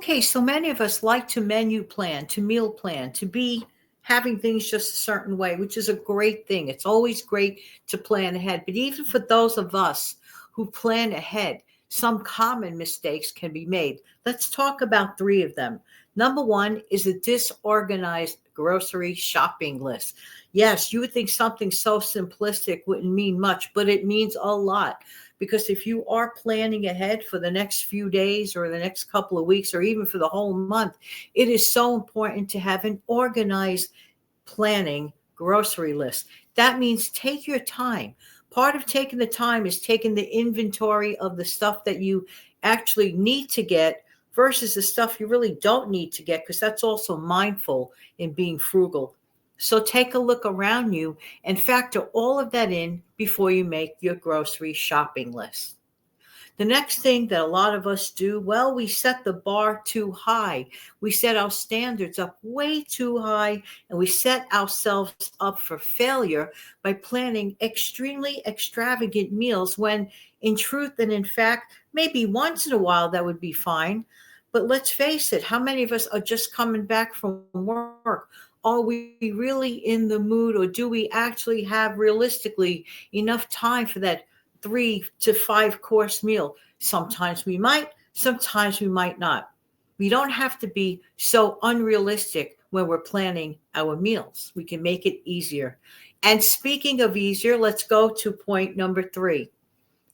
Okay, so many of us like to menu plan, to meal plan, to be having things just a certain way, which is a great thing. It's always great to plan ahead. But even for those of us who plan ahead, some common mistakes can be made. Let's talk about three of them. Number one is a disorganized grocery shopping list. Yes, you would think something so simplistic wouldn't mean much, but it means a lot. Because if you are planning ahead for the next few days or the next couple of weeks or even for the whole month, it is so important to have an organized planning grocery list. That means take your time. Part of taking the time is taking the inventory of the stuff that you actually need to get versus the stuff you really don't need to get, because that's also mindful in being frugal. So take a look around you and factor all of that in before you make your grocery shopping list. The next thing that a lot of us do, well, we set the bar too high. We set our standards up way too high, and we set ourselves up for failure by planning extremely extravagant meals when, in truth and in fact, maybe once in a while that would be fine. But let's face it, how many of us are just coming back from work? Are we really in the mood, or do we actually have realistically enough time for that 3 to 5 course meal? Sometimes we might, sometimes we might not. We don't have to be so unrealistic when we're planning our meals. We can make it easier. And speaking of easier, let's go to point number three.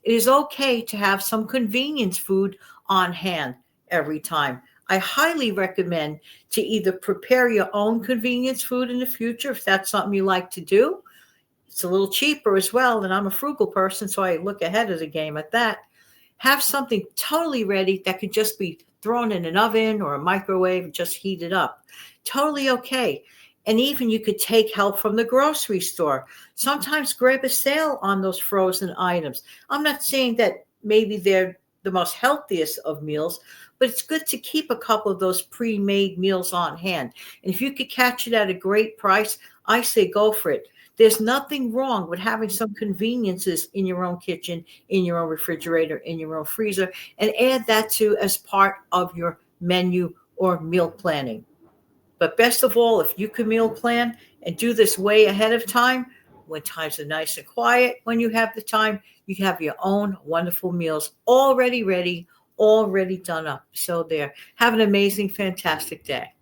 It is okay to have some convenience food on hand every time. I highly recommend to either prepare your own convenience food in the future if that's something you like to do. It's a little cheaper as well, and I'm a frugal person, so I look ahead of the game at that. Have something totally ready that could just be thrown in an oven or a microwave and just heat it up. Totally okay. And even you could take help from the grocery store. Sometimes grab a sale on those frozen items. I'm not saying that maybe they're the most healthiest of meals, but it's good to keep a couple of those pre-made meals on hand. And if you could catch it at a great price, I say go for it. There's nothing wrong with having some conveniences in your own kitchen, in your own refrigerator, in your own freezer, and add that to as part of your menu or meal planning. But best of all, if you can meal plan and do this way ahead of time, when times are nice and quiet, when you have the time, you have your own wonderful meals already ready, already done up. So there. Have an amazing, fantastic day.